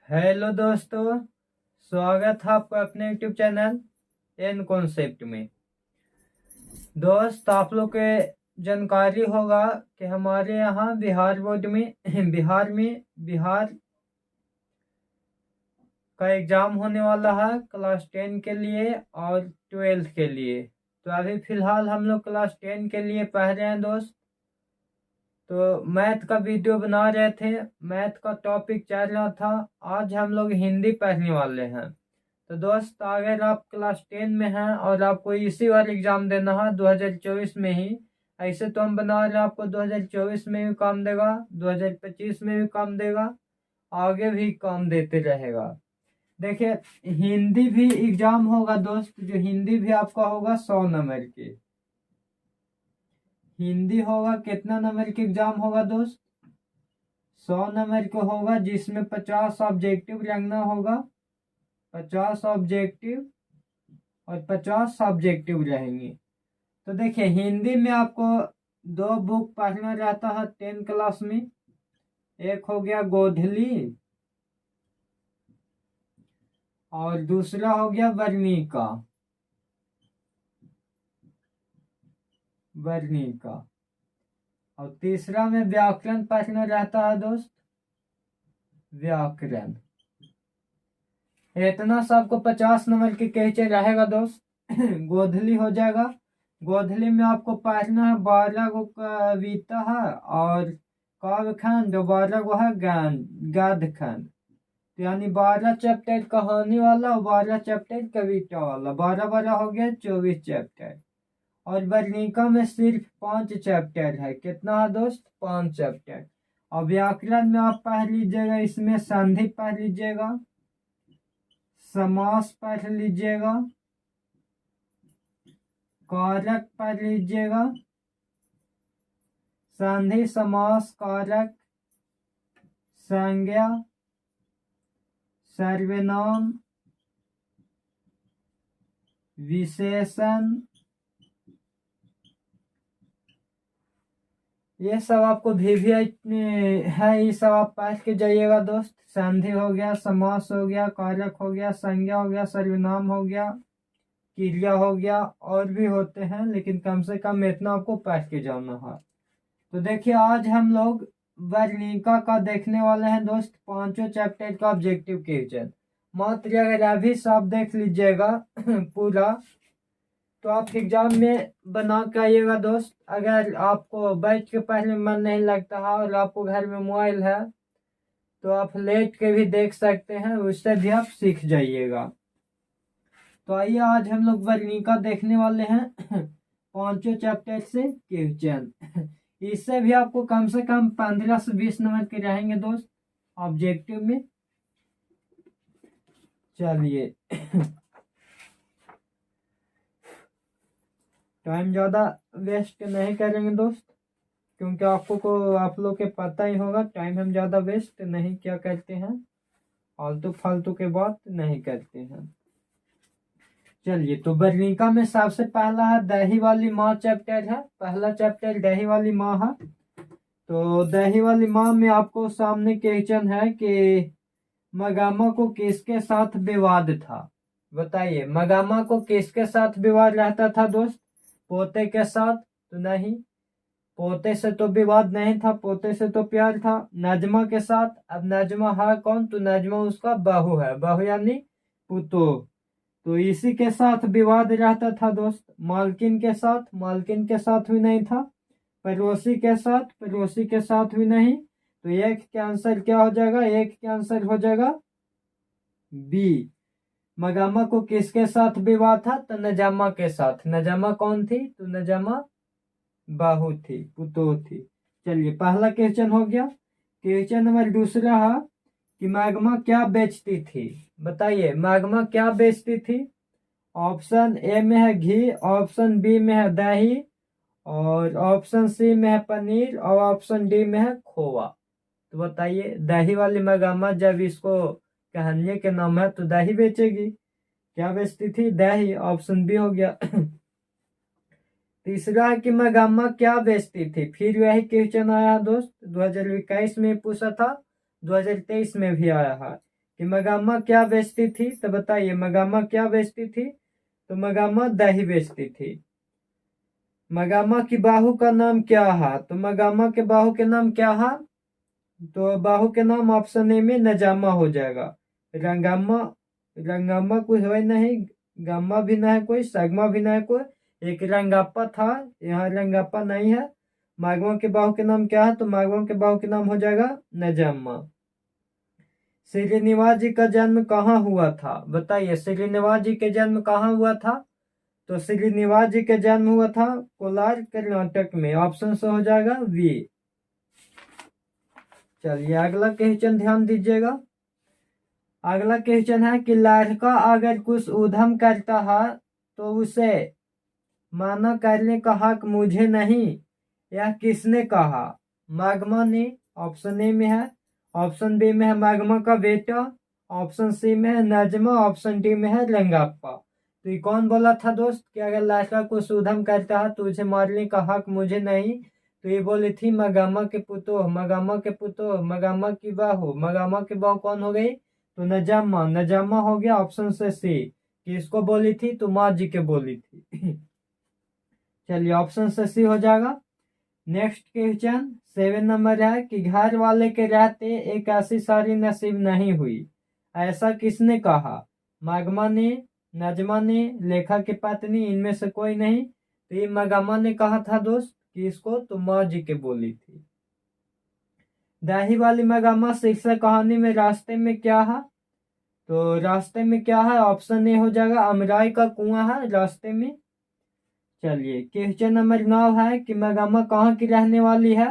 Hello दोस्तों, स्वागत है आपका अपने यूट्यूब चैनल एन कॉन्सेप्ट में। दोस्त, आप लोग के जानकारी होगा कि हमारे यहाँ बिहार बोर्ड में बिहार का एग्ज़ाम होने वाला है क्लास 10 के लिए और 12th के लिए। तो अभी फ़िलहाल हम लोग क्लास 10 के लिए पढ़ रहे हैं दोस्त। तो मैथ का वीडियो बना रहे थे, मैथ का टॉपिक चल रहा था। आज हम लोग हिंदी पढ़ने वाले हैं। तो दोस्त, अगर आप क्लास 10 में हैं और आपको इसी बार एग्ज़ाम देना है 2024 में ही, ऐसे तो हम बना रहे हैं आपको 2024 में भी काम देगा, 2025 में भी काम देगा, आगे भी काम देते रहेगा। देखिए, हिंदी भी एग्ज़ाम होगा दोस्त, जो हिंदी भी आपका होगा 100 नंबर की। हिंदी होगा, कितना नंबर की एग्ज़ाम होगा दोस्त? 100 नंबर का होगा, जिसमें 50 ऑब्जेक्टिव रखना होगा। 50 ऑब्जेक्टिव और 50 सब्जेक्टिव रहेंगे। तो देखिए, हिंदी में आपको दो बुक पढ़ना रहता है 10 क्लास में। एक हो गया गोधली और दूसरा हो गया वर्णिका और तीसरा में व्याकरण पढ़ना रहता है दोस्त, व्याकरण। इतना सबको 50 नंबर के कहचे रहेगा दोस्त। गोधली हो जाएगा। गोधली में आपको पढ़ना है 12 गो कविता है और काव्य खंड, 12 गो है गद्य खंड। यानी 12 चैप्टर कहानी वाला और 12 चैप्टर कविता वाला, 12 हो गया 24 चैप्टर। और वर्णिका में सिर्फ 5 चैप्टर है। कितना है दोस्त? 5 चैप्टर। और व्याकरण में आप पढ़ लीजिएगा, इसमें संधि पढ़ लीजिएगा, समास पढ़ लीजिएगा, कारक पढ़ लीजिएगा, संधि, समास, कारक, संज्ञा, सर्वनाम, विशेषण, ये सब आपको VVI है, ये सब आप पढ़ के जाइएगा दोस्त। संधि हो गया, समास हो गया, कारक हो गया, संज्ञा हो गया, सर्वनाम हो गया, क्रिया हो गया, और भी होते हैं, लेकिन कम से कम इतना आपको पढ़ के जाना है। तो देखिए, आज हम लोग वर्णिका का देखने वाले हैं दोस्त, 5 चैप्टर का ऑब्जेक्टिव क्वेश्चन। मात्र अगर अभी सब देख लीजिएगा पूरा, तो आप एग्जाम में बना के आइएगा दोस्त। अगर आपको बैठ के पढ़ने में मन नहीं लगता है और आपको घर में मोबाइल है, तो आप लेट के भी देख सकते हैं, उससे भी आप सीख जाइएगा। तो आइए, आज हम लोग वर्णिका देखने वाले हैं 5 चैप्टर से क्वेश्चन। इससे भी आपको कम से कम 15 से 20 नंबर के रहेंगे दोस्त ऑब्जेक्टिव में। चलिए, टाइम ज़्यादा वेस्ट नहीं करेंगे दोस्त, क्योंकि आप लोग के पता ही होगा, टाइम हम ज़्यादा वेस्ट नहीं क्या करते हैं, फालतू फालतू के बात नहीं करते हैं। चलिए, तो वर्णिका में सबसे पहला है दही वाली माँ चैप्टर है। पहला चैप्टर दही वाली माँ है। तो दही वाली माँ में आपको सामने क्वेश्चन है कि मगामा को किसके साथ विवाद था। बताइए, मगामा को किसके साथ विवाद रहता था दोस्त? पोते के साथ तो नहीं, पोते से तो विवाद नहीं था, पोते से तो प्यार था। नजमा के साथ, अब नजमा है कौन? तो नजमा उसका बहू है, बहू यानी पुतो। तो इसी के साथ विवाद रहता था दोस्त। मालकिन के साथ, मालकिन के साथ भी नहीं था। पड़ोसी के साथ, पड़ोसी के साथ भी नहीं। तो एक के आंसर क्या हो जाएगा? एक के आंसर हो जाएगा बी। मगामा को किसके साथ विवाद था? तो नजामा के साथ। नजामा कौन थी? तो नजामा बाहू थी, पुतो थी। चलिए, पहला क्वेश्चन हो गया। क्वेश्चन नंबर दूसरा है कि मैग्मा क्या बेचती थी। बताइए, मैग्मा क्या बेचती थी? ऑप्शन ए में है घी, ऑप्शन बी में है दही, और ऑप्शन सी में है पनीर, और ऑप्शन डी में है खोवा। तो बताइए, दही वाली मैग्मा जब इसको कहने के नाम है तो दही बेचेगी। क्या बेचती थी? दही। ऑप्शन बी हो गया। तीसरा है कि मैग्मा क्या बेचती थी। फिर वही क्वेश्चन आया दोस्त, 2021 में पूछा था, 2023 में भी आया है कि मगामा क्या बेचती थी, तो बताइए मगामा क्या बेचती थी, तो मगामा दही बेचती थी। मगामा की बाहू का नाम क्या है, तो मगामा के बाहू के नाम क्या है, तो बाहू के नाम ऑप्शन ए में नजामा हो जाएगा। रंगामा, रंगामा कोई है नहीं, गामा भी ना है कोई, सगमा भी ना है कोई, एक रंगापा था, यहाँ रंगापा नहीं है। मागवा के बाहू के नाम क्या है, तो मागवा के बाहू के नाम हो जाएगा नजामा। श्रीनिवास जी का जन्म कहाँ हुआ था, बताइए श्रीनिवास जी के जन्म कहाँ हुआ था, तो श्रीनिवास जी के जन्म हुआ था कोलार कर्नाटक में, ऑप्शन से हो जाएगा बी। चलिए अगला क्वेश्चन ध्यान दीजिएगा। अगला क्वेश्चन है कि लड़का अगर कुछ उधम करता है तो उसे माना करने का हक मुझे नहीं, यह किसने कहा। मागमा ने, ऑप्शन ए में है, ऑप्शन बी में है मागमा का बेटा, ऑप्शन सी में है नजमा, ऑप्शन डी में है रंगाप्पा। तो ये कौन बोला था दोस्त कि अगर लड़का कुछ उधम करता है तो उसे मारने का हक मुझे नहीं, तो ये बोली थी मगामा के पुतो, मगामा के पुतो, मगामा की बाहू, मगामा की बाहू कौन हो गई, तो नजामा, नजामा हो गया ऑप्शन से सी। किसको बोली थी, तो माँ जी के बोली थी। चलिए ऑप्शन से सी हो जाएगा। नेक्स्ट क्वेश्चन 7 नंबर है कि घर वाले के रहते एक ऐसी सारी नसीब नहीं हुई, ऐसा किसने कहा। मागमा ने, नजमा ने, लेखा की पत्नी, इनमें से कोई नहीं। तो ये मगामा ने कहा था दोस्त कि इसको तो माँ जी के बोली थी। दाही वाली मगामा शीर्षक कहानी में रास्ते में क्या है, तो रास्ते में क्या है, ऑप्शन ए हो जाएगा अमराई का कुआं है रास्ते में। चलिए क्वेश्चन नंबर 9 है कि मगामा कहाँ की रहने वाली है।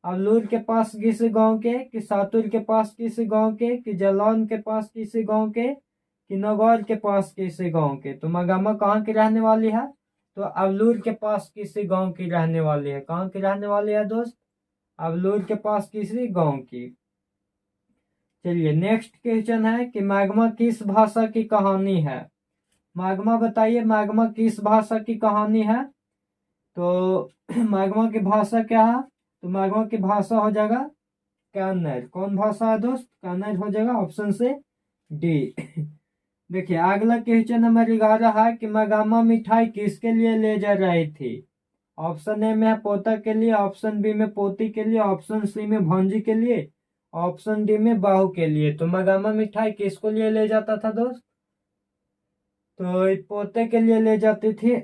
अवलूर के पास किसी गांव के, कि सातुर के पास किसी गांव के, कि जलौन के पास किसी गांव के, कि नगौर के पास किसी गांव के। तो मगामा कहाँ की रहने वाली है, तो अवलूर के पास किसी गांव की रहने वाली है। कहाँ की रहने वाली है दोस्त, अवलूर के पास किसी गांव की। चलिए नेक्स्ट क्वेश्चन है कि मागमा किस भाषा की कहानी है। मागमा बताइए मागमा किस भाषा की कहानी है, तो मागमा की भाषा क्या है, तो मागमा की भाषा हो जाएगा कन्नड़। कौन भाषा है दोस्त, कन्नड़ हो जाएगा ऑप्शन से डी। देखिए अगला क्वेश्चन नंबर 11 है कि मगामा मिठाई किसके लिए ले जा रही थी। ऑप्शन ए में है पोता के लिए, ऑप्शन बी में पोती के लिए, ऑप्शन सी में भांजी के लिए, ऑप्शन डी में बाहू के लिए। तो मगामा मिठाई किसको लिए ले जाता था दोस्त, तो पोते के लिए ले जाती थी।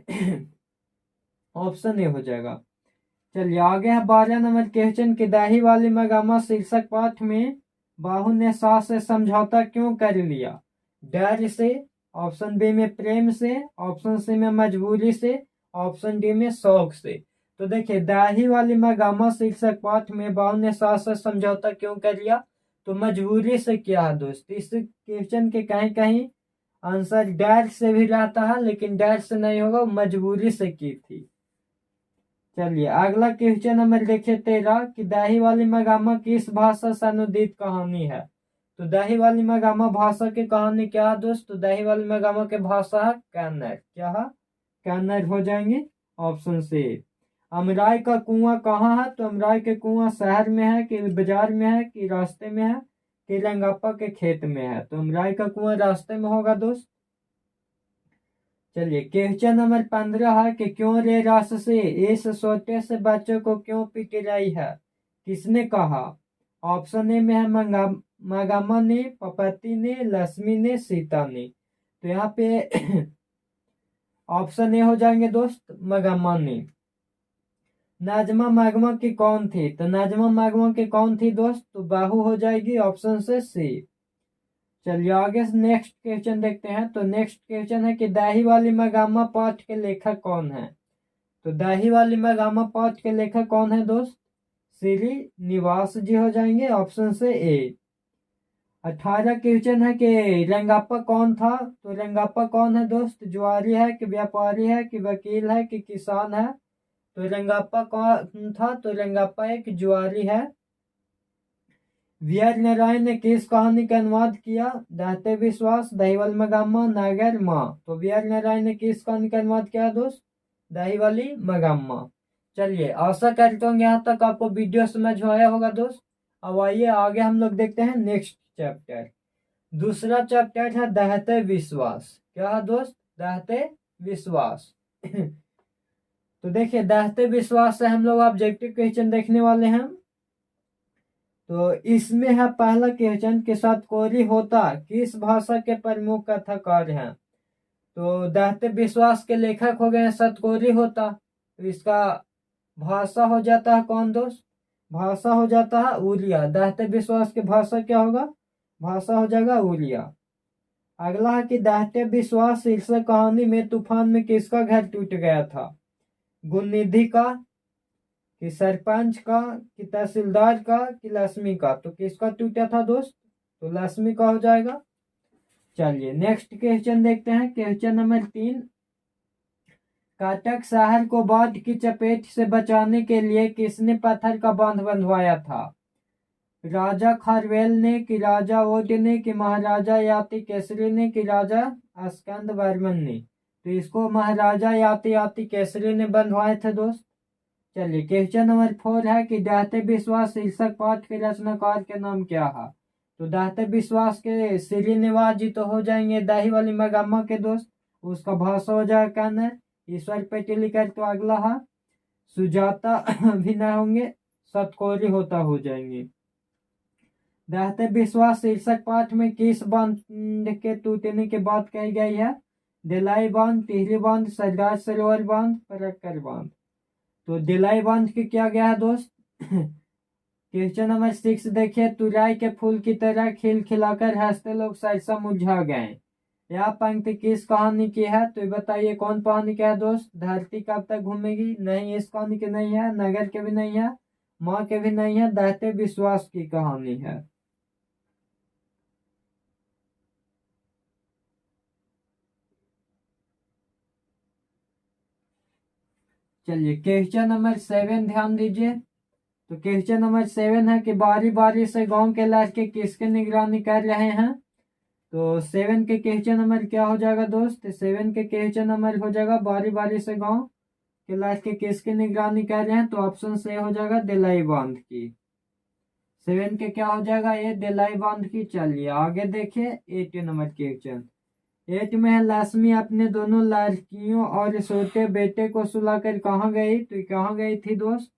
ऑप्शन ए हो जाएगा। चलिए आगे है 12 नंबर क्वेश्चन की दाही वाली मगामा शीर्षक पाठ में बाहू ने सास से समझौता क्यों कर लिया। डर से, ऑप्शन बी में प्रेम से, ऑप्शन सी में मजबूरी से, ऑप्शन डी में शौक से। तो देखिए दाही वाली मगामा शीर्षक पाठ में बाहू ने सास से समझौता क्यों कर लिया, तो मजबूरी से किया है दोस्त। इस क्वेश्चन के कहीं कहीं आंसर डर से भी रहता है, लेकिन डर से नहीं होगा, मजबूरी से की थी। चलिए अगला क्वेश्चन नंबर देखिए 13 कि दाही वाली मगामा किस भाषा से अनुदित कहानी है। तो दाही वाली मगामा भाषा की कहानी क्या है दोस्त, तो दाही वाली मगामा के भाषा है कन्नड़। क्या है, कन्नड़ हो जाएंगे ऑप्शन से। अमराई का कुआं कहाँ है, तो अमराई के कुआं शहर में है, कि बाजार में है, कि रास्ते में है, कि रंगापा के खेत में है। तो अमराई का कुआं रास्ते में होगा दोस्त। चलिए क्वेश्चन नंबर 15 है कि क्यों रे रास से इस छोटे से बच्चों को क्यों पीट रही है, किसने कहा। ऑप्शन ए में है मगामा ने, पपति ने, लक्ष्मी ने, सीता ने। तो यहाँ पे ऑप्शन ए हो जाएंगे दोस्त मगामा ने। नाजमा मागमा की कौन थी, तो नाजमा मागमा की कौन थी दोस्त, तो बाहू हो जाएगी ऑप्शन से सी। चलिए आगे नेक्स्ट क्वेश्चन देखते हैं। तो नेक्स्ट क्वेश्चन है कि दाही वाली मगामा पाठ के लेखक कौन है। तो दाही वाली मगामा पाठ के लेखक कौन है दोस्त, श्री निवास जी हो जाएंगे ऑप्शन से ए। 18 क्वेश्चन है कि रंगापा कौन था, तो रंगापा कौन है दोस्त, जुआरी है, कि व्यापारी है, कि वकील है, कि किसान है। तो रंगापा कौन था, तो रंगापा एक जुआरी है। वीआर नारायण ने किस कहानी का अनुवाद किया, दाते विश्वास, दहीवाल मगामा, नागर माँ। तो वीआर नारायण ने किस कहानी का अनुवाद किया दोस्त, दहीवाली मगामा। चलिए आशा करता हूँ यहाँ तक आपको वीडियो समझ में आया होगा दोस्त। अब आइए आगे हम लोग देखते हैं नेक्स्ट चैप्टर। दूसरा चैप्टर है दहते विश्वास। क्या है दोस्त? दहते विश्वास। तो देखिए दहते विश्वास से हम लोग ऑब्जेक्टिव क्वेश्चन देखने वाले हैं। तो इसमें है पहला क्वेश्चन कि सतकोरी होता किस भाषा के प्रमुख कथाकार हैं। तो दहते विश्वास के लेखक हो गए सतकोरी होता। तो इसका भाषा हो जाता है कौन दोस्त? भाषा हो जाता है उड़िया। दहते विश्वास की भाषा क्या होगा? भाषा हो जाएगा उड़िया। अगला है कि दहते विश्वास शीर्षक कहानी में तूफान में किसका घर टूट गया था? गुणनिधि का, कि सरपंच का, कि तहसीलदार का, कि लक्ष्मी का। तो किसका टूटा था दोस्त? तो लक्ष्मी का हो जाएगा। चलिए नेक्स्ट क्वेश्चन देखते हैं। क्वेश्चन नंबर 3, काटक शहर को बाढ़ की चपेट से बचाने के लिए किसने पत्थर का बांध बंधवाया था? राजा खारवेल ने, कि राजा ओड ने, कि महाराजा याति केसरी ने, कि राजा स्कंद वर्मन ने। तो इसको महाराजा याति केसरी ने बंधवाए थे दोस्त। चलिए क्वेश्चन नंबर 4 है कि दहते विश्वास शीर्षक पाठ के रचनाकार के नाम क्या है? तो दहते विश्वास के श्रीनिवास जी तो हो जाएंगे दही वाली मगम्मा के दोस्त। उसका भाषा हो जाएगा कौन? ईश्वर पेटिलिकर। तो अगला है सुजाता भी ना होंगे, सतकोरी होता हो जाएंगे। दहते विश्वास शीर्षक पाठ में किस बांध के टूटने की बात कही गई है? दिलाई बांध, टिहरी बांध, सरदार सरोवर बांध, फरक्कर बांध। तो दिलाई बांध के क्या गया है दोस्त? क्वेश्चन नंबर 6 देखिए, तुराई के फूल की तरह खिल खिलाकर हंसते लोग सहसा मुरझा गए। यह पंक्ति किस कहानी की है? तो बताइए कौन कहानी का है दोस्त? धरती कब तक घूमेगी? नहीं, इस कहानी की नहीं है। नगर के भी नहीं है, माँ के भी नहीं है। दहते विश्वास की कहानी है। चलिए क्वेश्चन नंबर 7 ध्यान दीजिए। तो क्वेश्चन नंबर 7 है कि बारी बारी से गांव के लड़के किसकी निगरानी कर रहे हैं? तो 7 के क्वेश्चन नंबर क्या हो जाएगा दोस्त? 7 के क्वेश्चन नंबर हो जाएगा बारी बारी से गांव के लड़के किसकी निगरानी कर रहे हैं? तो ऑप्शन से हो जाएगा दिलाई बांध की। 7 के क्या हो जाएगा? ये दिलाई बांध की। चलिए आगे देखिए 8 नंबर क्वेश्चन। 8 में है लक्ष्मी अपने दोनों लड़कियों और छोटे बेटे को सुलाकर कहाँ गई? तो कहाँ गई थी दोस्त?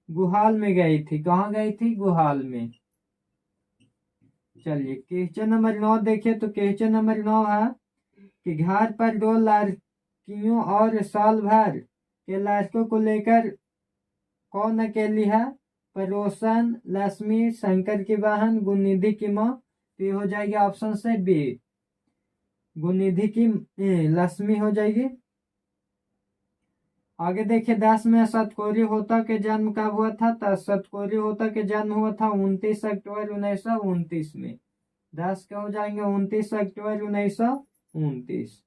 गुहाल में गई थी। कहाँ गई थी? गुहाल में। चलिए क्वेश्चन नंबर 9 देखिए। तो क्वेश्चन नंबर 9 है कि घर पर 2 लड़कियों और साल भर के लड़कों को लेकर कौन अकेली है? परोसन, लक्ष्मी, शंकर की बहन, गुणनिधि की माँ। तो ये हो जाएगी ऑप्शन से बी, गुणनिधि की लक्ष्मी हो जाएगी। आगे देखिए 10 में सतकोरी होता के जन्म कब हुआ था? तो सतकोरी होता के जन्म हुआ था 29 अक्टूबर 1929 में। 10 के हो जाएंगे 29 अक्टूबर 1929।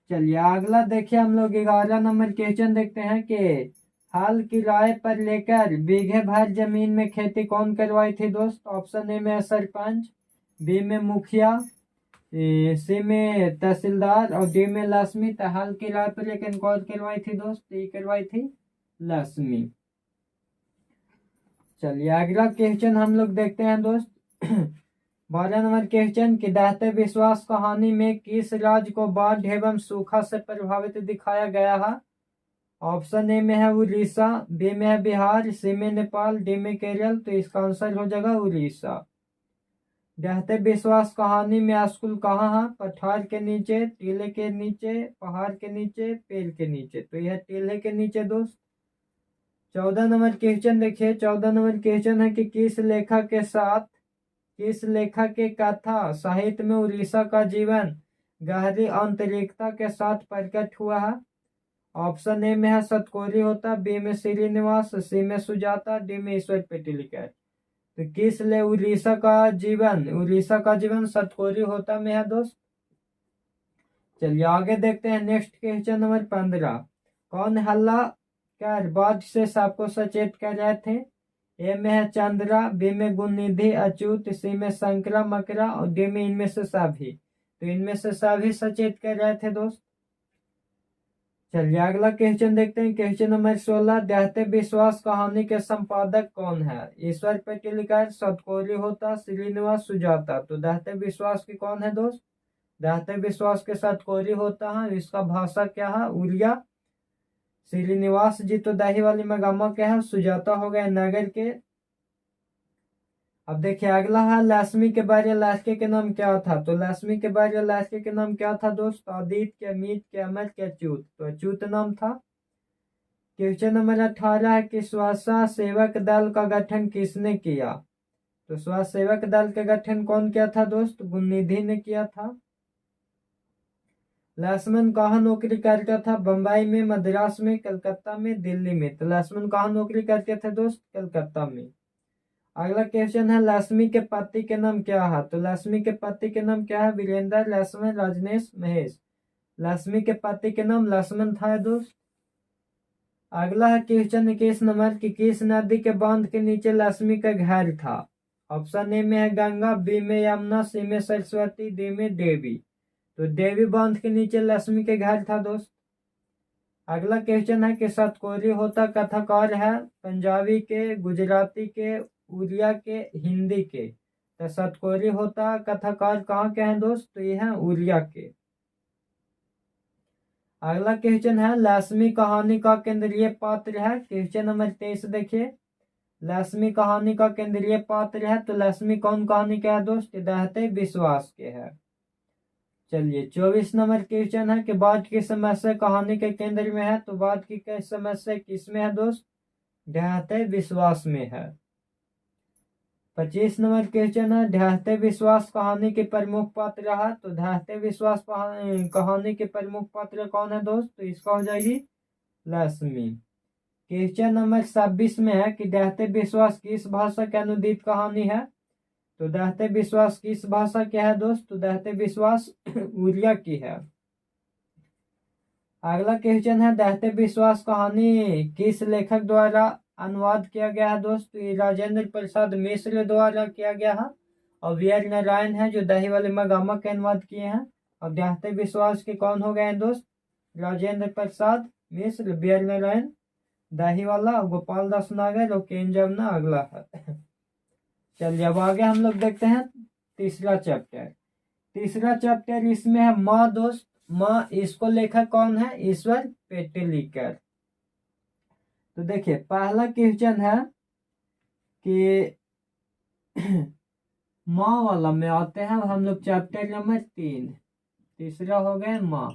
चलिए अगला देखिए, हम लोग 11 नंबर क्वेश्चन देखते हैं कि हल किराए पर लेकर बीघे भर जमीन में खेती कौन करवाई थी दोस्त? ऑप्शन ए में सरपंच, बी में मुखिया, सी में तहसीलदार और डी में लक्ष्मी। तो हल किराए पर लेकर कौन करवाई थी दोस्त? ये करवाई थी लक्ष्मी। चलिए अगला क्वेश्चन हम लोग देखते हैं दोस्त। 12 नंबर क्वेश्चन कि दहते विश्वास कहानी में किस राज्य को बाढ़ एवं सूखा से प्रभावित दिखाया गया है? ऑप्शन ए में है उड़ीसा, बी में है बिहार, सी में नेपाल, डी में केरल। तो इसका आंसर हो जाएगा उड़ीसा। दहते विश्वास कहानी में स्कूल कहाँ है? पठार के नीचे, टीले के नीचे, पहाड़ के नीचे, पेड़ के नीचे। तो यह टीले के नीचे दोस्त। 14 नंबर क्वेश्चन देखिए। 14 नंबर क्वेश्चन है कि किस लेखक के कथा साहित्य में उड़ीसा का जीवन गहरी आंतरिकता के साथ प्रकट हुआ है? ऑप्शन ए में है सतकोरी होता, बी में श्रीनिवास, सी में सुजाता, डी में ईश्वर पेटिलिकर। तो किस ले उड़ीसा का जीवन सतकोरी होता में है दोस्त। चलिए आगे देखते हैं नेक्स्ट क्वेश्चन नंबर 15। कौन हल्ला कर बाढ़ से सबको सचेत कर रहे थे? ए में है चंद्रा, बी में गुणनिधि, अच्युत, सी में शंकरा मकरा और डी में इनमें से सभी। तो इनमें से सभी सचेत कर रहे थे दोस्त। चलिए अगला क्वेश्चन देखते हैं। क्वेश्चन नंबर 16, दहते विश्वास कहानी के संपादक कौन है? ईश्वर पेटिलिकर, सतकोरी होता, श्रीनिवास सुजाता। तो दहते विश्वास के कौन है दोस्त? दहते विश्वास के सतकोरी होता है। इसका भाषा क्या है? उड़िया। श्रीनिवास जी तो दही वाली मगामा के हैं। सुजाता हो गए नगर के। अब देखिए अगला है लक्ष्मी के बारे लास्के के नाम क्या था? तो लक्ष्मी के बारे लास्के के नाम क्या था दोस्त? आदित्य, अमित, अमर, अच्युत। तो अच्युत नाम था। क्वेश्चन नंबर 18 है कि स्वच्छता सेवक दल का गठन किसने किया? तो स्वच्छता सेवक दल का गठन कौन किया था दोस्त? गुणनिधि ने किया था। लक्ष्मण कहाँ नौकरी करता था? बंबई में, मद्रास में, कलकत्ता में, दिल्ली में। तो लक्ष्मण कहाँ नौकरी करते थे दोस्त? कलकत्ता में। अगला क्वेश्चन है लक्ष्मी के पति के नाम क्या है? तो लक्ष्मी के पति के नाम क्या है? वीरेंद्र, लक्ष्मण, रजनेश, महेश। लक्ष्मी के पति के नाम लक्ष्मण था दोस्त। अगला है क्वेश्चन 21 नंबर की किस नदी के बांध के नीचे लक्ष्मी का घर था? ऑप्शन ए में है गंगा, बी में यमुना, सी में सरस्वती, डी में देवी। तो देवी बांध के नीचे लक्ष्मी के घर था दोस्त। अगला क्वेश्चन है कि सतकोरी होता कथाकार है? पंजाबी के, गुजराती के, उड़िया के, हिंदी के। तो सतकोरी होता कथाकार कहाँ के हैं दोस्त? तो ये है उड़िया के। अगला क्वेश्चन है लक्ष्मी कहानी का केंद्रीय पात्र है? क्वेश्चन नंबर 23 देखिए। लक्ष्मी कहानी का केंद्रीय पात्र है तो लक्ष्मी कौन कहानी का है दोस्त? दहते विश्वास के है। चलिए 24 नंबर क्वेश्चन है कि बाढ़ की समस्या कहानी के केंद्र में है? तो बाढ़ की समस्या किस में है दोस्त? दहते विश्वास में है। 25 नंबर क्वेश्चन है दहते विश्वास कहानी के प्रमुख पात्र है? तो दहते विश्वास कहानी के प्रमुख पात्र कौन है दोस्त? तो इसका हो जाएगी लक्ष्मी। क्वेश्चन नंबर 26 में है कि दहते विश्वास किस भाषा के अनुदित कहानी है? तो दहते विश्वास किस भाषा के है दोस्त? तो दहते विश्वास उड़िया की है। अगला क्वेश्चन है दहते विश्वास कहानी किस लेखक द्वारा अनुवाद किया गया है दोस्त? तो ये राजेंद्र प्रसाद मिश्र द्वारा किया गया है। और वीर नारायण है जो दही वाले मगामा के अनुवाद किए हैं। और दहते विश्वास के कौन हो गए हैं दोस्त? राजेंद्र प्रसाद मिश्र, वीर नारायण दही वाला, गोपाल दास नागर और केन जमुना अगला है। चलिए अब आगे हम लोग देखते हैं तीसरा चैप्टर। तीसरा चैप्टर इसमें है माँ दोस्त। माँ, इसको लेखक कौन है? ईश्वर पेटिलिकर। तो देखिए पहला क्वेश्चन है कि माँ वाला में आते हैं हम लोग चैप्टर नंबर 3। तीसरा हो गया माँ।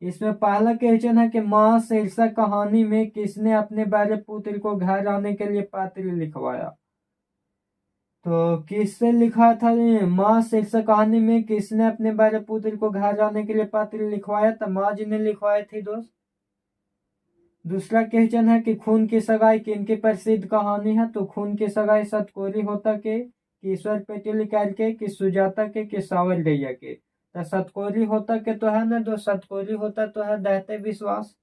इसमें पहला क्वेश्चन है कि माँ शीर्षक कहानी में किसने अपने बड़े पुत्र को घर आने के लिए पत्र लिखवाया? तो किससे लिखा था? माँ शीर्षक कहानी में किसने अपने बड़े पुत्र को घर आने के लिए पत्र लिखवाया? तो माँ जी ने लिखवाए थे दोस्त। दूसरा क्वेश्चन है कि खून की सगाई किनकी प्रसिद्ध कहानी है? तो खून की सगाई सतकोरी होता के, ईश्वर पेटिलिकर के, कि सुजाता के, कि सावरदैया के। तो सतकोरी होता के तो है ना, तो सतकोरी होता तो है दहते विश्वास।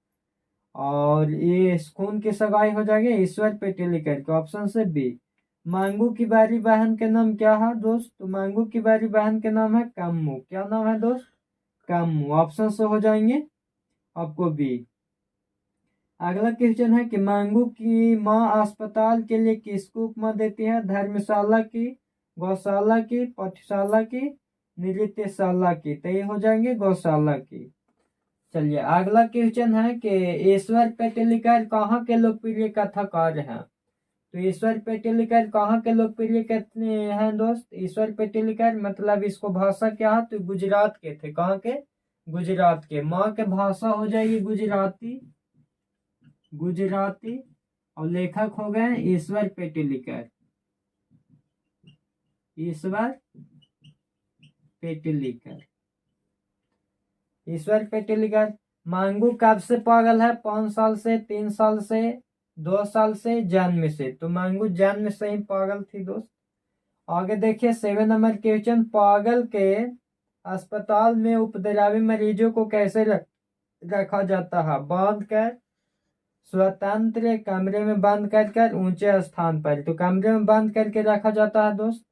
और ये खून की सगाई हो जाएगी ईश्वर पेटिलिकर के। ऑप्शन से बी। मांगू की बारी बहन के नाम क्या है दोस्त? तो मांगू की बारी बहन के नाम है कम्मू। क्या नाम है दोस्त? कम्मू। ऑप्शन से हो जाएंगे आपको बी। अगला क्वेश्चन है कि मांगू की माँ अस्पताल के लिए किसको उपमा देती है? धर्मशाला की, गौशाला की, पाठशाला की, नृत्यशाला की। तो ये हो जाएंगे गौशाला की। चलिए अगला क्वेश्चन है कि ईश्वर पेटिलिकर कहाँ के लोकप्रिय कथाकार हैं? तो ईश्वर पेटिलिकर कहाँ के लोकप्रिय कितने हैं दोस्त? ईश्वर पेटिलिकर मतलब इसको भाषा क्या है? तो गुजरात के थे। कहाँ के? गुजरात के। माँ के भाषा हो जाएगी गुजराती। गुजराती। और लेखक हो गए ईश्वर पेटिलिकर। ईश्वर पेटिलिकर। ईश्वर पेटिलिकर। मांगू कब से पागल है? 5 साल से, 3 साल से, 2 साल से, जन्म से। तो मांगू जन्म से ही पागल थी दोस्त। आगे देखिए 7 नंबर क्वेश्चन, पागल के अस्पताल में उपद्रवी मरीजों को कैसे रखा जाता है? बांध कर, स्वतंत्र, कमरे में बंद कर ऊंचे स्थान पर। तो कमरे में बंद करके रखा जाता है दोस्त।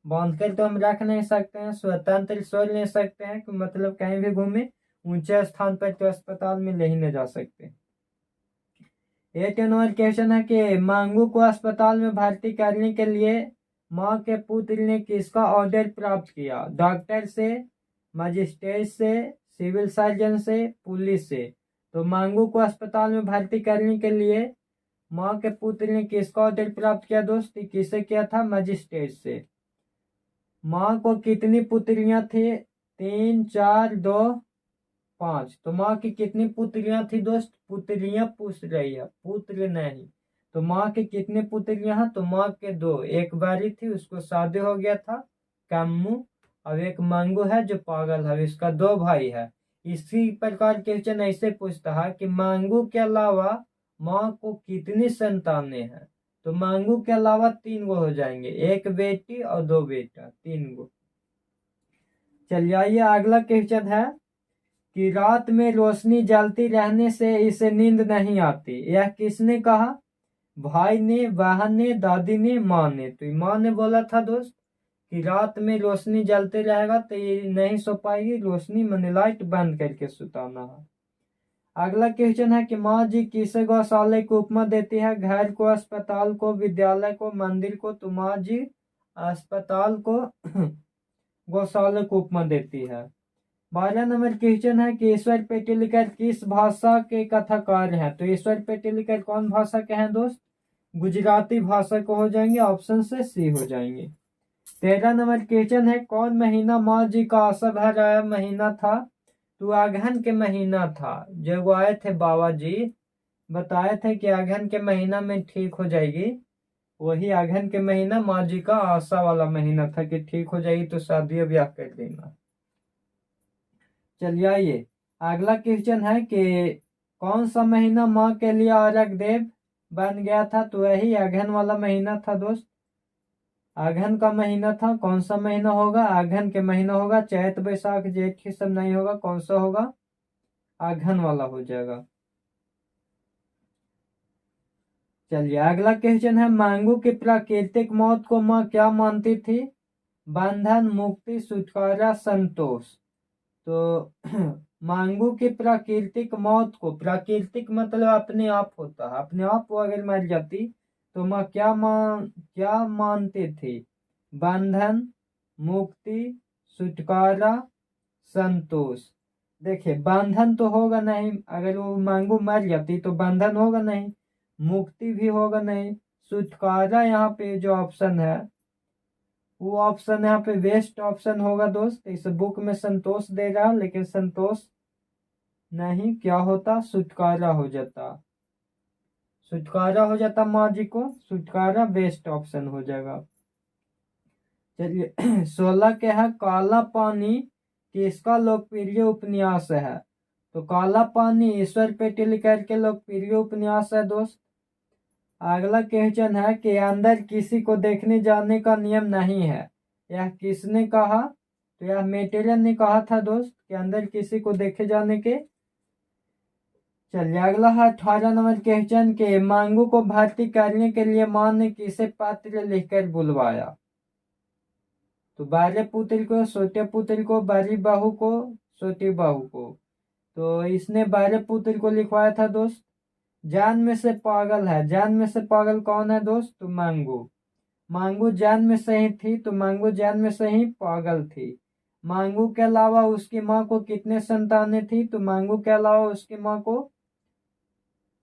बांध कर तो हम रख नहीं सकते हैं। स्वतंत्र सोच नहीं सकते हैं कि मतलब कहीं भी घूमे। ऊंचे स्थान पर तो अस्पताल में ले ही नहीं जा सकते। 8 नंबर क्वेश्चन है कि मांगू को अस्पताल में भर्ती करने के लिए मां के पुत्र ने किसका ऑर्डर प्राप्त किया? डॉक्टर से, मजिस्ट्रेट से, सिविल सर्जन से, पुलिस से। तो मांगू को अस्पताल में भर्ती करने के लिए मां के पुत्र ने किसका ऑर्डर प्राप्त किया दोस्त? किसे किया था? मजिस्ट्रेट से। मां को कितनी पुत्रियां थी? 3, 4, 2, 5। तो माँ की कितनी पुत्रियां थी दोस्त? पुत्रियां पूछ रही है, पुत्र नहीं। तो माँ के कितने पुत्रियां हैं? तो माँ के 2। एक बारी थी, उसको शादी हो गया था, कम्मू। अब एक मांगू है जो पागल है, इसका 2 भाई है। इसी प्रकार क्वेश्चन ऐसे पूछता है कि मांगू के अलावा माँ को कितनी संतानें हैं? तो मांगू के अलावा 3 गो हो जाएंगे, 1 बेटी और 2 बेटा, 3 गो। चलिए आइए अगला क्वेश्चन है कि रात में रोशनी जलती रहने से इसे नींद नहीं आती। यह किसने कहा? भाई ने, बहन ने, दादी ने, माँ ने। तो माँ ने बोला था दोस्त कि रात में रोशनी जलते रहेगा तो ये नहीं सो पाएगी, रोशनी मैंने लाइट बंद करके सुताना है। अगला क्वेश्चन है कि माँ जी किसे गौशाले को उपमा देती है? घर को, अस्पताल को, विद्यालय को, मंदिर को। तो माँ जी अस्पताल को गौशाले को उपमा देती है। 12 नंबर क्वेश्चन है कि ईश्वर पेटिलकर किस भाषा के कथाकार हैं? तो ईश्वर पेटिलकर कौन भाषा के हैं दोस्त? गुजराती भाषा को हो जाएंगे, ऑप्शन से सी हो जाएंगे। 13 नंबर क्वेश्चन है कौन महीना माँ जी का आशा भरा महीना था? तो अगहन के महीना था। जब वो आए थे बाबा जी, बताए थे कि अगहन के महीना में ठीक हो जाएगी, वही अगहन के महीना माँ जी का आशा वाला महीना था कि ठीक हो जाएगी तो शादी ब्याह कर देना। चलिए आइए अगला क्वेश्चन है कि कौन सा महीना माँ के लिए अर्घ देव बन गया था? तो वही अगहन वाला महीना था दोस्त। अगहन का महीना था। कौन सा महीना होगा? अगहन के महीना होगा। चैत बैसाख जेठ ये सब नहीं होगा। कौन सा होगा? अगहन वाला हो जाएगा। चलिए अगला क्वेश्चन है मांगू की प्राकृतिक मौत को माँ क्या मानती थी? बंधन, मुक्ति, छुटकारा, संतोष। तो मांगू की प्राकृतिक मौत को, प्राकृतिक मतलब अपने आप होता है, अपने आप वो अगर मर जाती तो माँ क्या मानती थी? बंधन, मुक्ति, छुटकारा, संतोष। देखिए बंधन तो होगा नहीं, अगर वो मांगू मर जाती तो बंधन होगा नहीं, मुक्ति भी होगा नहीं, छुटकारा यहाँ पे जो ऑप्शन है वो ऑप्शन यहाँ पे वेस्ट ऑप्शन होगा दोस्त। इस बुक में संतोष दे रहा लेकिन संतोष नहीं, क्या होता? छुटकारा हो जाता, छुटकारा हो जाता माँ जी को, छुटकारा बेस्ट ऑप्शन हो जाएगा। चलिए 16 के है काला पानी किसका लोकप्रिय उपन्यास है? तो काला पानी ईश्वर पेटिलकर के लोकप्रिय उपन्यास है दोस्त। अगला क्वेश्चन है कि अंदर किसी को देखने जाने का नियम नहीं है, यह किसने कहा? तो यह मेटेरियल ने कहा था दोस्त कि अंदर किसी को देखे जाने के। चलिए अगला है 18 नंबर क्वेश्चन के मांगू को भर्ती करने के लिए मां ने किसे पत्र लिखकर बुलवाया? तो बड़े पुत्र को, छोटे पुत्र को, बड़ी बहू को, छोटी बहू को। तो इसने बड़े पुत्र को लिखवाया था दोस्त। जान में से पागल है, जान में से पागल कौन है दोस्त? तो मांगू। मांगू जान में सही थी, तो मांगू जान में सही पागल थी। मांगू के अलावा उसकी माँ को कितने संतानें थी? तो मांगू के अलावा उसकी माँ को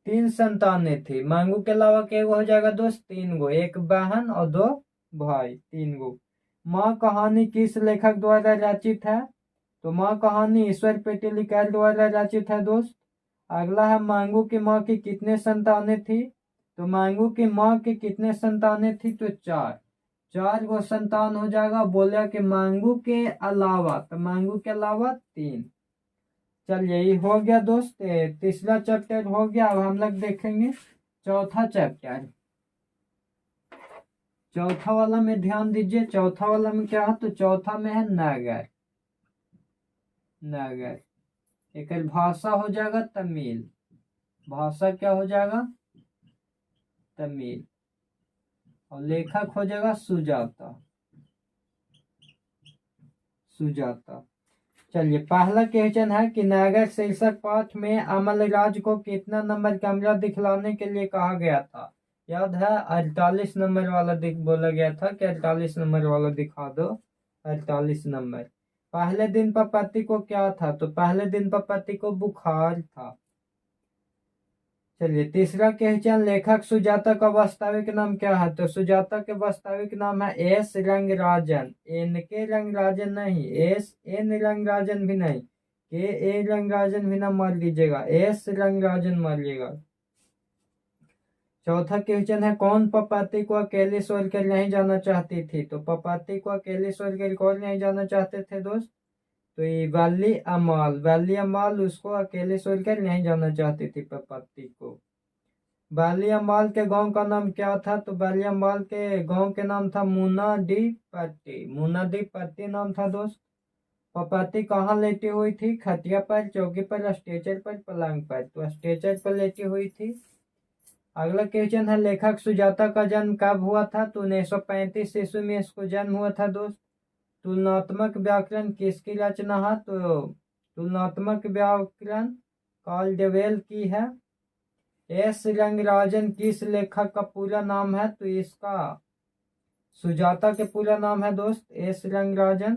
3 संतानें थी। मांगू के अलावा क्या हो जाएगा दोस्त? 3 गो, 1 बहन और 2 भाई, 3 गो। माँ कहानी किस लेखक द्वारा रचित है? तो माँ कहानी ईश्वर पेटिलकर द्वारा रचित है दोस्त। अगला है मांगू की माँ की कितने संतानें थी? तो मांगू की माँ की कितने संतानें थी? तो 4, 4 गो संतान हो जाएगा। बोला कि मांगू के अलावा, तो मांगू के अलावा 3। चलिए ये हो गया दोस्त, तीसरा चैप्टर हो गया। अब हम लोग देखेंगे चौथा चैप्टर। चौथा वाला में ध्यान दीजिए, चौथा वाला में क्या है? तो चौथा में है नगर। नगर एक भाषा हो जाएगा तमिल, भाषा क्या हो जाएगा? तमिल। और लेखक हो जाएगा सुजाता, सुजाता। चलिए पहला क्वेश्चन है कि नगर शीर्षक पाठ में अमलराज को कितना नंबर कमरा दिखलाने के लिए कहा गया था। याद है 48 नंबर वाला बोला गया था कि 48 नंबर वाला दिखा दो। 48 नंबर। पहले दिन पपति को क्या था, तो पहले दिन पपति को बुखार था। चलिए तीसरा क्वेश्चन, लेखक सुजाता का वास्तविक नाम क्या है, तो सुजाता के वास्तविक नाम है एस रंगराजन। एन के रंगराजन नहीं, एस एन रंगराजन भी नहीं, के ए रंगराजन भी ना मार लीजिएगा, एस रंगराजन मारिएगा। चौथा क्वेश्चन है, कौन पपाती को अकेले छोड़कर नहीं जाना चाहती थी, तो पपाती को अकेले छोड़कर कौन नहीं जाना चाहते थे दोस्त, तो ये वाली अमाल उसको अकेले छोड़कर नहीं जाना चाहती थी पपाती को। वाली अमाल के गांव का नाम क्या था, तो वाली अमाल के गांव के नाम था मुनाडीपट्टी। मुनाडीपट्टी नाम था दोस्त। पपाती कहाँ लेटी हुई थी, खटिया पर, चौकी पर, स्ट्रेचर पर, पलंग पर, तो स्ट्रेचर पर लेटी हुई थी। अगला क्वेश्चन है, लेखक सुजाता का जन्म कब हुआ था, तो 1935 ईस्वी में इसको जन्म हुआ था दोस्त। तुलनात्मक व्याकरण किसकी रचना है, तो तुलनात्मक व्याकरण काल्डवेल की है। एस रंगराजन किस लेखक का पूरा नाम है, तो इसका सुजाता के पूरा नाम है दोस्त एस रंगराजन।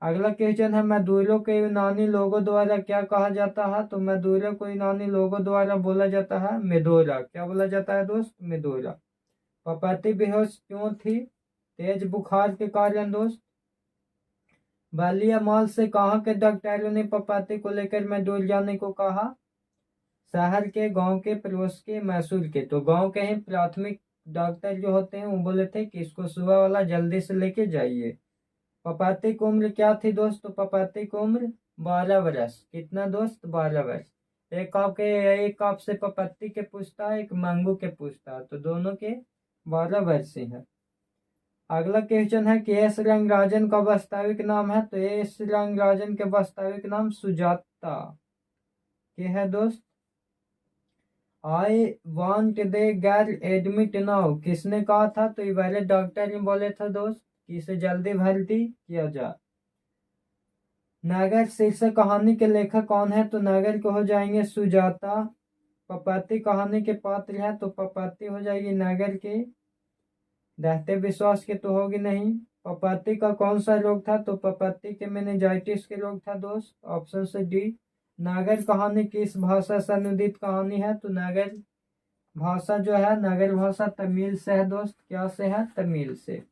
अगला क्वेश्चन है, मदुरै के यूनानी लोगों द्वारा क्या कहा जाता है, तो मदुरै को यूनानी लोगों द्वारा बोला जाता है मेदोरा। क्या बोला जाता है दोस्त, मेदोरा। पपाती बेहोश क्यों थी, तेज बुखार के कारण दोस्त। बालिया माल से कहा के डॉक्टरों ने पपाती को लेकर मैसूर जाने को कहा, शहर के, गांव के, पड़ोस के, मैसूर के, तो गांव के ही प्राथमिक डॉक्टर जो होते हैं वो बोले थे कि इसको सुबह वाला जल्दी से लेके जाइए। पपाती की उम्र क्या थी दोस्त, तो पपाती की उम्र 12 वर्ष। कितना दोस्त, 12 वर्ष। एक आपसे पपत्ती के पूछता है, एक मंगू के पूछता है, तो दोनों के 12 वर्ष है। अगला क्वेश्चन है कि एस रंगराजन का वास्तविक नाम है, तो एस रंगराजन के वास्तविक नाम सुजाता के है दोस्त। I want they girl admit now किसने कहा था, तो ये पहले डॉक्टर ने बोले था दोस्त कि इसे जल्दी भर्ती किया जाए। नगर शीर्षक कहानी के लेखक कौन है, तो नगर के हो जाएंगे सुजाता। पपाती कहानी के पात्र है, तो पपाती हो जाएगी नगर के। रहते विश्वास के तो होगी नहीं। पपाती का कौन सा रोग था, तो पपाती के मेनिंजाइटिस के रोग था दोस्त, ऑप्शन से डी। नागर कहानी किस भाषा से अनुदित कहानी है, तो नागर भाषा जो है, नगर भाषा तमिल से है दोस्त। क्या से है, तमिल से।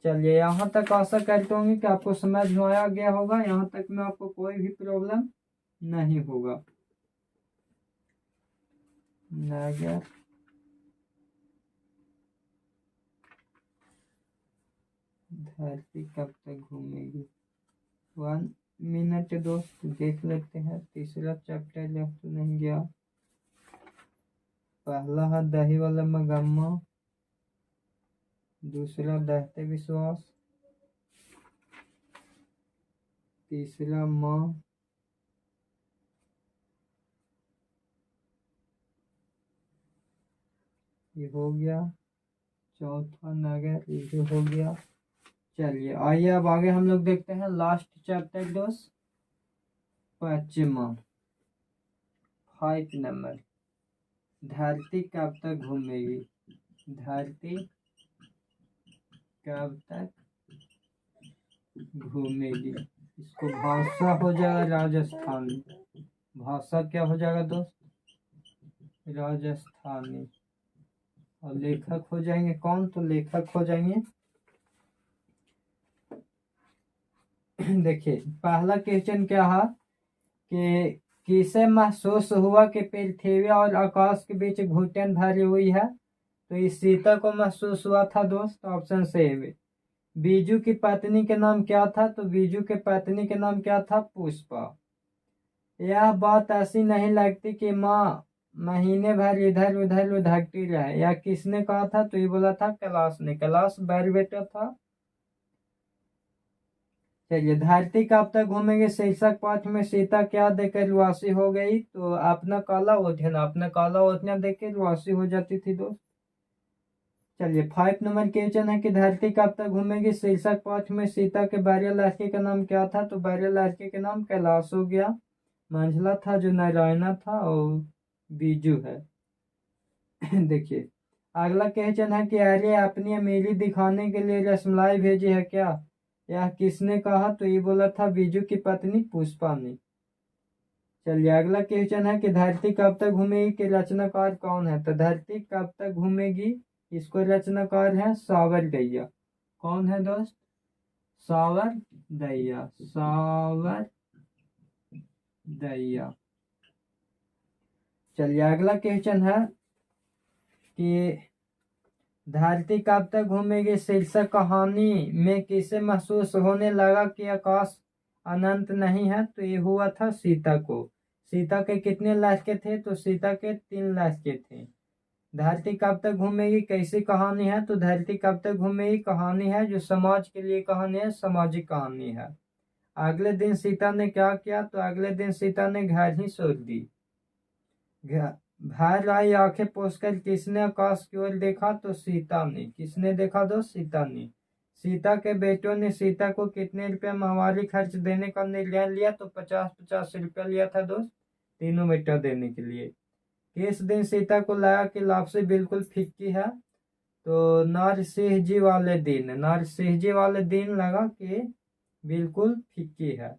चलिए यहाँ तक आशा करता हूँ कि आपको समझ में आया गया होगा, यहाँ तक में आपको कोई भी प्रॉब्लम नहीं होगा। नगर धरती कब तक घूमेगी, 1 मिनट दोस्त देख लेते हैं। तीसरा चैप्टर लेफ्ट नहीं गया। पहला है दही वाला मगम्मा, दूसरा दहते विश्वास, तीसरा माँ, ये हो गया। चौथा नगर, ये हो गया। चलिए आइए अब आगे हम लोग देखते हैं लास्ट चैप्टर दोस्त, पश्चिमा 5 नंबर। धरती कब तक घूमेगी, धरती कब तक घूमेगी। इसको भाषा हो जाएगा राजस्थानी। भाषा क्या हो जाएगा दोस्त, राजस्थानी। और लेखक हो जाएंगे कौन, तो लेखक हो जाएंगे देखिए पहला क्वेश्चन क्या है कि किसे महसूस हुआ कि पृथ्वी और आकाश के बीच घुटन भरी हुई है, तो इस सीता को महसूस हुआ था दोस्त, ऑप्शन से। बीजू की पत्नी के नाम क्या था, तो बीजू के पत्नी के नाम क्या था, पुष्पा। यह बात ऐसी नहीं लगती कि माँ महीने भर इधर उधर उधकती रहे, या किसने कहा था, तो ये बोला था कैलाश ने। कैलाश बैर बेटा था। चलिए धरती कब तक घूमेंगे शीर्षक पाठ में सीता क्या देकर रुआसी हो गई, तो अपना काला ओढ़ना, अपना काला ओढ़ना देकर रुआसी हो जाती थी दोस्त। चलिए 5 नंबर क्वेश्चन है कि धरती कब तक घूमेगी। शीर्षक 5 में सीता के बैरियल लड़के का नाम क्या था, तो बैरियल लड़के के नाम कैलाश हो गया, मंझला था जो नारायणा था, और बीजू है। देखिए अगला क्वेश्चन है कि आर्य अपनी अमीरी दिखाने के लिए रसमलाई भेजी है क्या, यह किसने कहा, तो ये बोला था बीजू की पत्नी पुष्पा ने। चलिए अगला क्वेश्चन है कि धरती कब तक घूमेगी के रचनाकार कौन है, तो धरती कब तक घूमेगी इसको रचनाकार है सावर दैया। कौन है दोस्त, सावर दैया, सावर दैया। चलिए अगला क्वेश्चन है कि धरती कब तक घूमेगी शीर्षक कहानी में किसे महसूस होने लगा कि आकाश अनंत नहीं है, तो ये हुआ था सीता को। सीता के कितने लड़के थे, तो सीता के 3 लड़के थे। धरती कब तक घूमेगी कैसी कहानी है, तो धरती कब तक घूमेगी कहानी है जो समाज के लिए कहानी है, सामाजिक कहानी है। अगले दिन सीता ने क्या किया, तो अगले दिन सीता ने घर ही छोड़ दी। भर आई आंखें पोंछकर किसने आकाश की ओर देखा, तो सीता ने। किसने देखा दोस्त, सीता ने। सीता के बेटों ने सीता को कितने रुपया माहवारी खर्च देने का निर्णय लिया, तो 50-50 रुपया लिया था दोस्त, तीनों बेटा देने के लिए। किस दिन सीता को लगा कि लापसी बिल्कुल फिक्की है, तो नरसिंह जी वाले दिन, नरसिंह जी वाले दिन लगा कि बिल्कुल फिक्की है।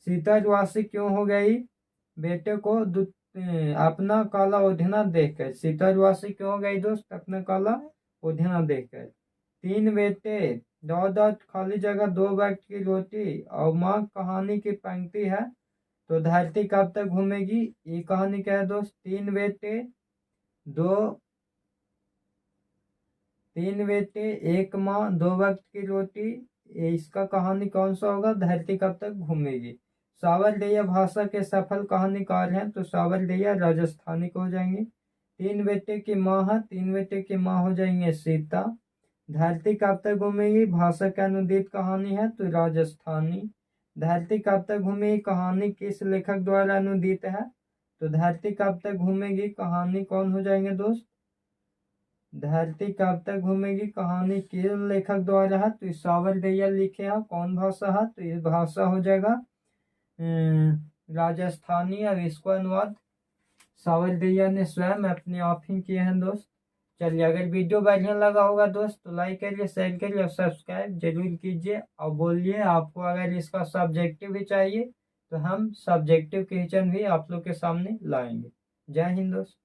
सीता उदासी क्यों हो गई, बेटे को अपना काला ओढ़ना देखकर। सीता उदासी क्यों हो गई दोस्त, अपना काला ओढ़ना देखकर। 3 बेटे, दौड़ खाली जगह 2 वक्त की रोटी और माँ कहानी की पंक्ति है, तो धरती कब तक घूमेगी ये कहानी क्या है दोस्त, 3 बेटे 1 माँ 2 वक्त की रोटी, इसका कहानी कौन सा होगा, धरती कब तक घूमेगी। सावरदैया भाषा के सफल कहानीकार हैं, तो सावरदैया राजस्थानी को हो जाएंगे। 3 बेटे की माँ है, 3 बेटे की माँ हो जाएंगे सीता। धरती कब तक घूमेगी भाषा के अनुदित कहानी है, तो राजस्थानी। धरती कब तक घूमेगी कहानी किस लेखक द्वारा अनुदित है, तो धरती कब तक घूमेगी कहानी कौन हो जाएंगे दोस्त, धरती कब तक घूमेगी कहानी किस लेखक द्वारा है, तो सावरदैया लिखे है। कौन भाषा है, तो ये भाषा हो जाएगा राजस्थानी। अब इसको अनुवाद सावरदैया ने स्वयं अपने आप ही किए हैं दोस्त। चलिए अगर वीडियो बढ़िया लगा होगा दोस्त तो लाइक करिए, शेयर करिए और सब्सक्राइब जरूर कीजिए। और बोलिए आपको अगर इसका सब्जेक्टिव भी चाहिए तो हम सब्जेक्टिव क्वेश्चन भी आप लोग के सामने लाएंगे। जय हिंद दोस्त।